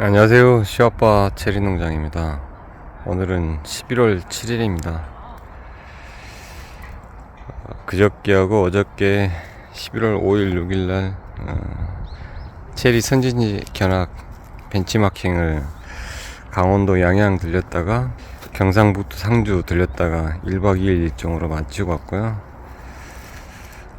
안녕하세요. 시아빠 체리농장입니다. 오늘은 11월 7일입니다. 그저께하고 어저께 11월 5일, 6일날 체리 선진지 견학 벤치마킹을 강원도 양양 들렸다가 경상북도 상주 들렸다가 1박 2일 일정으로 마치고 왔고요.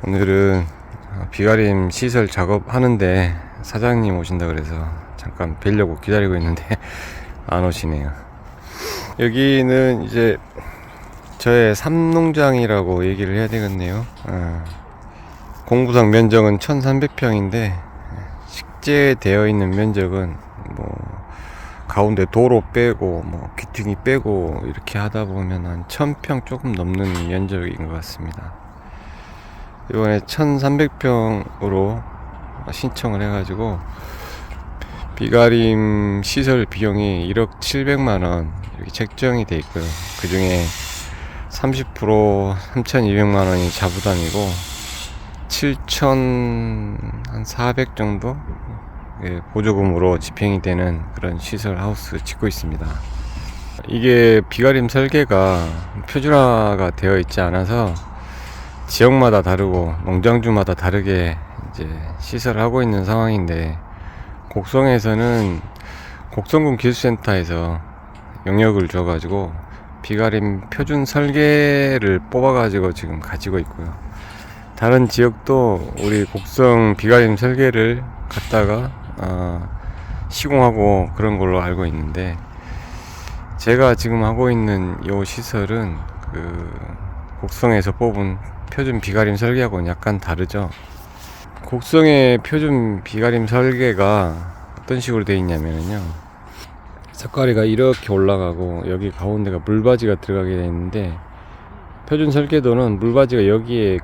오늘은 비가림 시설 작업하는데 사장님 오신다 그래서 잠깐 뵈려고 기다리고 있는데 안 오시네요. 여기는 이제 저의 삼농장이라고 얘기를 해야 되겠네요. 공부상 면적은 1300평인데 식재 되어 있는 면적은 가운데 도로 빼고 귀퉁이 빼고 이렇게 하다 보면 한 1000평 조금 넘는 면적인 것 같습니다. 이번에 1300평으로 신청을 해가지고 비가림 시설 비용이 1억 700만원 이렇게 책정이 돼 있고요. 그 중에 30% 3200만원이 자부담이고 7400 정도 보조금으로 집행이 되는 그런 시설 하우스 짓고 있습니다. 이게 비가림 설계가 표준화가 되어 있지 않아서 지역마다 다르고 농장주마다 다르게 이제 시설을 하고 있는 상황인데, 곡성에서는 곡성군 기술센터에서 영역을 줘가지고 비가림 표준 설계를 뽑아가지고 지금 가지고 있고요. 다른 지역도 우리 곡성 비가림 설계를 갖다가 시공하고 그런 걸로 알고 있는데, 제가 지금 하고 있는 이 시설은 곡성에서 뽑은 표준 비가림 설계하고는 약간 다르죠. 곡성의 표준 비가림 설계가 어떤 식으로 되어 있냐면요, 석가리가 이렇게 올라가고 여기 가운데가 물바지가 들어가게 되어 있는데, 표준 설계도는 물바지가 여기에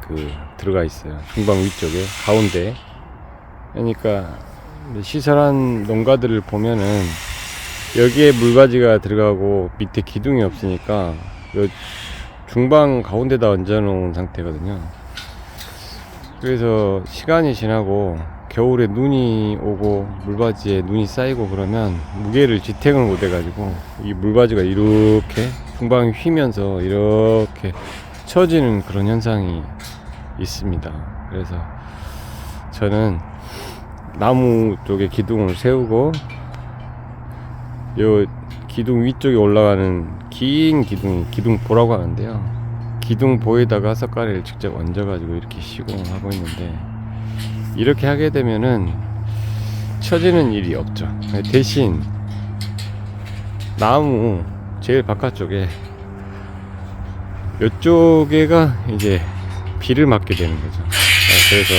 들어가 있어요. 중방 위쪽에 가운데. 그러니까 시설한 농가들을 보면은 여기에 물바지가 들어가고 밑에 기둥이 없으니까 중방 가운데다 얹어 놓은 상태거든요. 그래서 시간이 지나고 겨울에 눈이 오고 물바지에 눈이 쌓이고 그러면 무게를 지탱을 못 해가지고 이 물바지가 이렇게 중방이 휘면서 이렇게 처지는 그런 현상이 있습니다. 그래서 저는 나무 쪽에 기둥을 세우고 요 기둥 위쪽에 올라가는 긴 기둥보라고 하는데요, 기둥보에다가 석가래를 직접 얹어가지고 이렇게 시공을 하고 있는데, 이렇게 하게 되면은 처지는 일이 없죠. 대신 나무 제일 바깥쪽에 이쪽에가 이제 비를 맞게 되는 거죠. 그래서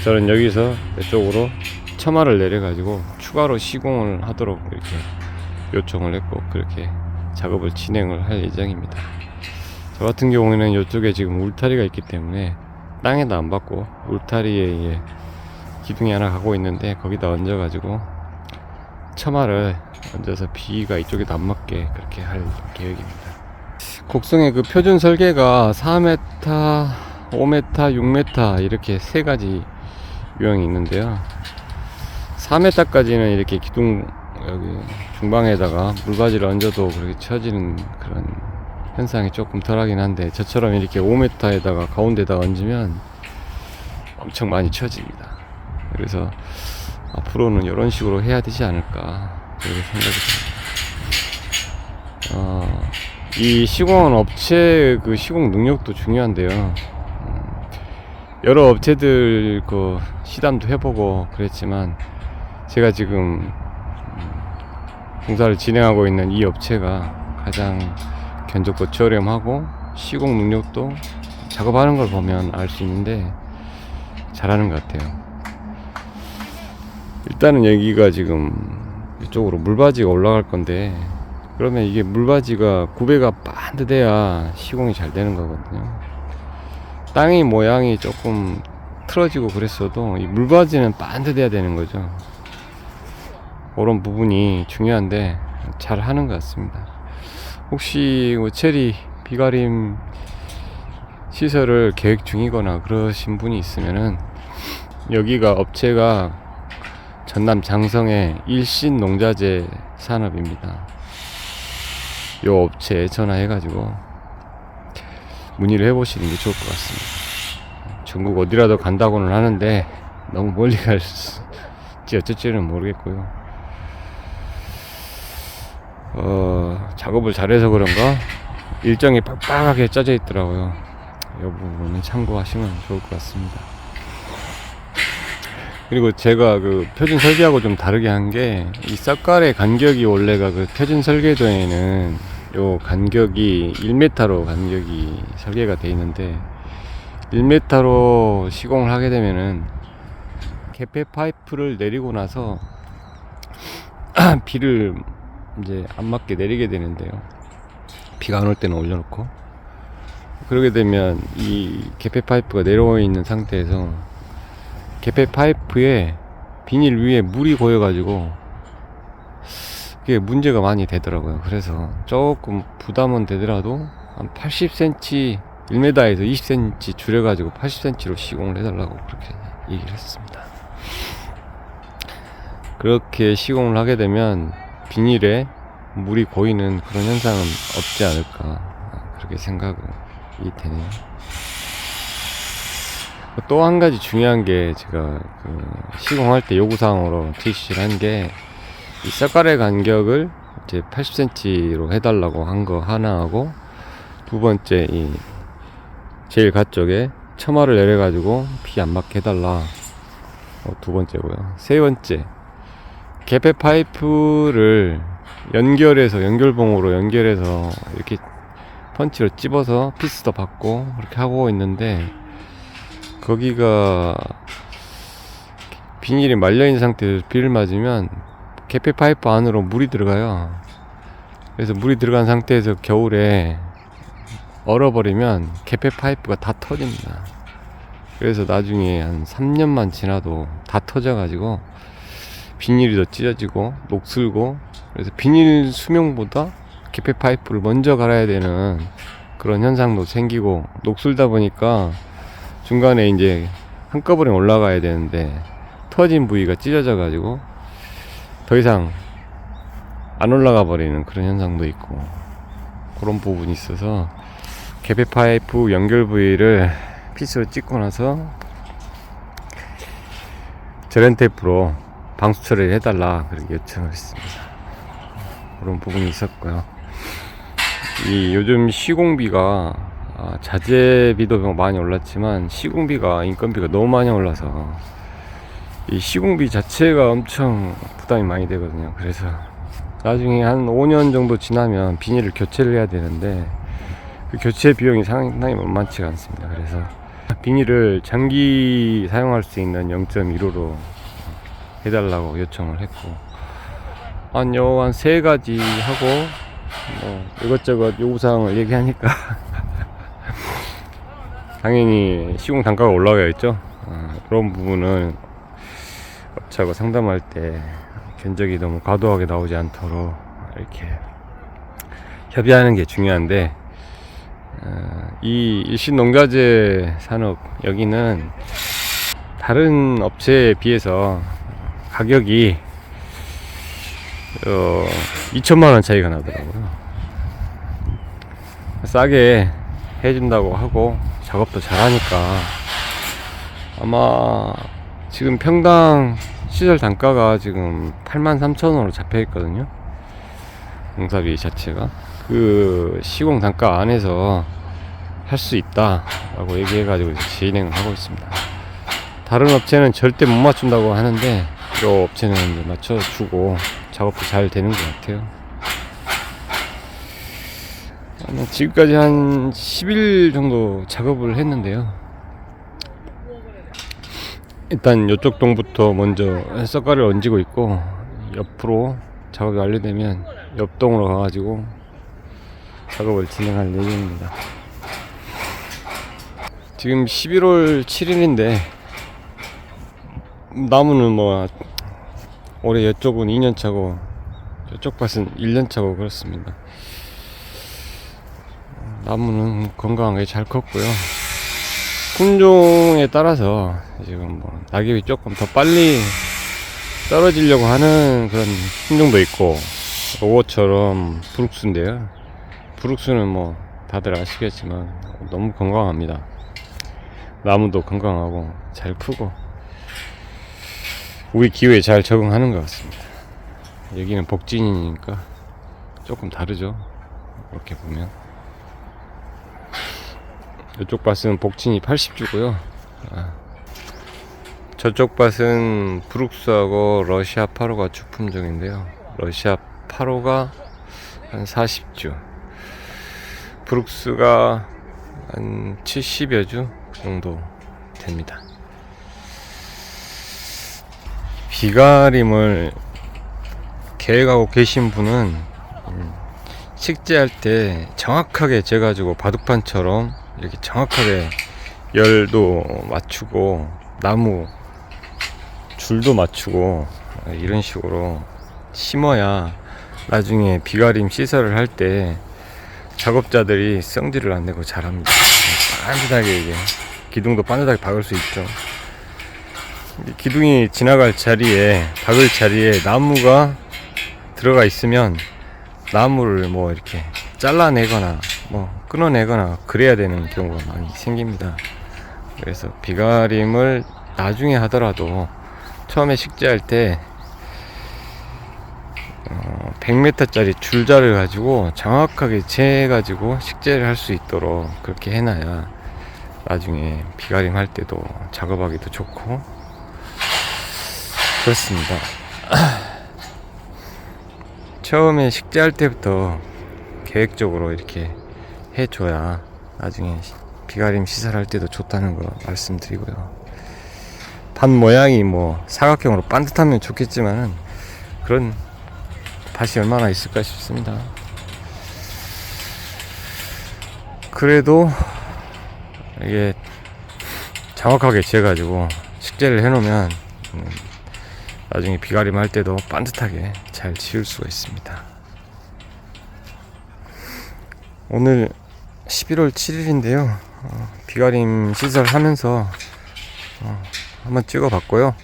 저는 여기서 이쪽으로 처마를 내려가지고 추가로 시공을 하도록 이렇게 요청을 했고, 그렇게 작업을 진행을 할 예정입니다. 저 같은 경우에는 이쪽에 지금 울타리가 있기 때문에 땅에도 안 받고 울타리에 기둥이 하나 가고 있는데 거기다 얹어가지고 처마를 얹어서 비가 이쪽에도 안 맞게 그렇게 할 계획입니다. 곡성의 표준 설계가 4m, 5m, 6m 이렇게 세 가지 유형이 있는데요, 4m까지는 이렇게 기둥 여기 중방에다가 물바지를 얹어도 그렇게 처지는 그런 현상이 조금 덜하긴 한데, 저처럼 이렇게 5m에다가 가운데다가 얹으면 엄청 많이 처집니다. 그래서 앞으로는 이런 식으로 해야 되지 않을까 그렇게 생각이 듭니다. 이 시공한 업체 시공 능력도 중요한데요, 여러 업체들 시담도 해보고 그랬지만 제가 지금 공사를 진행하고 있는 이 업체가 가장 견적도 저렴하고 시공 능력도 작업하는 걸 보면 알 수 있는데 잘하는 것 같아요. 일단은 여기가 지금 이쪽으로 물바지가 올라갈 건데, 그러면 이게 물바지가 구배가 반듯해야 시공이 잘 되는 거거든요. 땅의 모양이 조금 틀어지고 그랬어도 이 물바지는 반듯해야 되는 거죠. 그런 부분이 중요한데 잘 하는 것 같습니다. 혹시 체리 비가림 시설을 계획 중이거나 그러신 분이 있으면은, 여기가 업체가 전남 장성의 일신 농자재 산업입니다. 요 업체에 전화해가지고 문의를 해보시는 게 좋을 것 같습니다. 전국 어디라도 간다고는 하는데 너무 멀리 갈지 어쩔지는 모르겠고요. 작업을 잘해서 그런가 일정이 빡빡하게 짜져 있더라고요. 이 부분은 참고하시면 좋을 것 같습니다. 그리고 제가 그 표준 설계하고 좀 다르게 한 게 이 쌉갈의 간격이 원래가 그 표준 설계도에는 요 간격이 1m로 간격이 설계가 되어 있는데 1m로 시공을 하게 되면은 개폐 파이프를 내리고 나서 비를 이제 안 맞게 내리게 되는데요. 비가 안 올 때는 올려놓고 그러게 되면 이 개폐 파이프가 내려와 있는 상태에서 개폐 파이프에 비닐 위에 물이 고여가지고 그게 문제가 많이 되더라고요. 그래서 조금 부담은 되더라도 한 80cm 1m에서 20cm 줄여가지고 80cm로 시공을 해달라고 그렇게 얘기를 했습니다. 그렇게 시공을 하게 되면 비닐에 물이 고이는 그런 현상은 없지 않을까 그렇게 생각이 되네요. 또 한 가지 중요한 게 제가 시공할 때 요구사항으로 제시를 한 게 이 쌉갈의 간격을 이제 80cm로 해달라고 한 거 하나 하고 두 번째 이 제일 가쪽에 처마를 내려가지고 비 안 맞게 해달라 두 번째고요. 세 번째 개폐 파이프를 연결봉으로 연결해서 이렇게 펀치로 찝어서 피스도 받고 그렇게 하고 있는데 거기가 비닐이 말려있는 상태에서 비를 맞으면 개폐 파이프 안으로 물이 들어가요. 그래서 물이 들어간 상태에서 겨울에 얼어버리면 개폐 파이프가 다 터집니다. 그래서 나중에 한 3년만 지나도 다 터져가지고 비닐이 더 찢어지고 녹슬고 그래서 비닐 수명보다 개폐 파이프를 먼저 갈아야 되는 그런 현상도 생기고 녹슬다 보니까 중간에 이제 한꺼번에 올라가야 되는데 터진 부위가 찢어져 가지고 더 이상 안 올라가 버리는 그런 현상도 있고 그런 부분이 있어서 개폐 파이프 연결 부위를 피스로 찍고 나서 절연 테이프로 방수 처리를 해달라 그렇게 요청을 했습니다. 그런 부분이 있었고요. 이 요즘 시공비가 자재비도 많이 올랐지만 시공비가 인건비가 너무 많이 올라서 이 시공비 자체가 엄청 부담이 많이 되거든요. 그래서 나중에 한 5년 정도 지나면 비닐을 교체를 해야 되는데 그 교체 비용이 상당히 만만치가 않습니다. 그래서 비닐을 장기 사용할 수 있는 0.15로 해달라고 요청을 했고 한 3가지 하고 이것저것 요구사항을 얘기하니까 당연히 시공 단가가 올라가겠죠. 그런 부분은 업체하고 상담할 때 견적이 너무 과도하게 나오지 않도록 이렇게 협의하는 게 중요한데 이 일신농자재 산업 여기는 다른 업체에 비해서 가격이 2천만원 차이가 나더라고요. 싸게 해준다고 하고 작업도 잘하니까 아마 지금 평당 시설 단가가 지금 83,000원으로 잡혀 있거든요. 공사비 자체가 그 시공 단가 안에서 할 수 있다 라고 얘기해 가지고 진행을 하고 있습니다. 다른 업체는 절대 못 맞춘다고 하는데 이 업체는 이제 맞춰주고 작업도 잘 되는 것 같아요. 지금까지 한 10일 정도 작업을 했는데요. 일단 이쪽 동부터 먼저 석가를 얹고 있고 옆으로 작업이 완료되면 옆 동으로 가가지고 작업을 진행할 예정입니다. 지금 11월 7일인데 나무는 뭐 올해 이쪽은 2년차고 이쪽 밭은 1년차고 그렇습니다. 나무는 건강하게 잘 컸고요. 품종에 따라서 지금 뭐 낙엽이 조금 더 빨리 떨어지려고 하는 그런 품종도 있고, 요거처럼 브룩스인데요. 브룩스는 뭐 다들 아시겠지만 너무 건강합니다. 나무도 건강하고 잘 크고 우리 기후에 잘 적응하는 것 같습니다. 여기는 복진이니까 조금 다르죠. 이렇게 보면 이쪽 밭은 복진이 80주고요. 저쪽 밭은 브룩스하고 러시아 8호가 주품종인데요. 러시아 8호가 한 40주, 브룩스가 한 70여 주 정도 됩니다. 비가림을 계획하고 계신 분은 식재할 때 정확하게 재가지고 바둑판처럼 이렇게 정확하게 열도 맞추고 나무 줄도 맞추고 이런 식으로 심어야 나중에 비가림 시설을 할 때 작업자들이 성질을 안 내고 잘합니다. 반듯하게 이게 기둥도 반듯하게 박을 수 있죠. 기둥이 지나갈 자리에, 박을 자리에 나무가 들어가 있으면 나무를 뭐 이렇게 잘라내거나 뭐 끊어내거나 그래야 되는 경우가 많이 생깁니다. 그래서 비가림을 나중에 하더라도 처음에 식재할 때 100m짜리 줄자를 가지고 정확하게 재가지고 식재를 할 수 있도록 그렇게 해놔야 나중에 비가림 할 때도 작업하기도 좋고 그렇습니다. 처음에 식재할 때부터 계획적으로 이렇게 해줘야 나중에 비가림 시설할 때도 좋다는 거 말씀드리고요. 밭 모양이 뭐 사각형으로 반듯하면 좋겠지만은 그런 밭이 얼마나 있을까 싶습니다. 그래도 이게 정확하게 재가지고 식재를 해놓으면 나중에 비가림 할 때도 반듯하게 잘 지을 수가 있습니다. 오늘 11월 7일인데요. 비가림 시설 하면서 한번 찍어봤고요.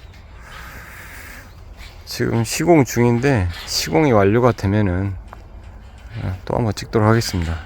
지금 시공 중인데 시공이 완료가 되면은 또 한번 찍도록 하겠습니다.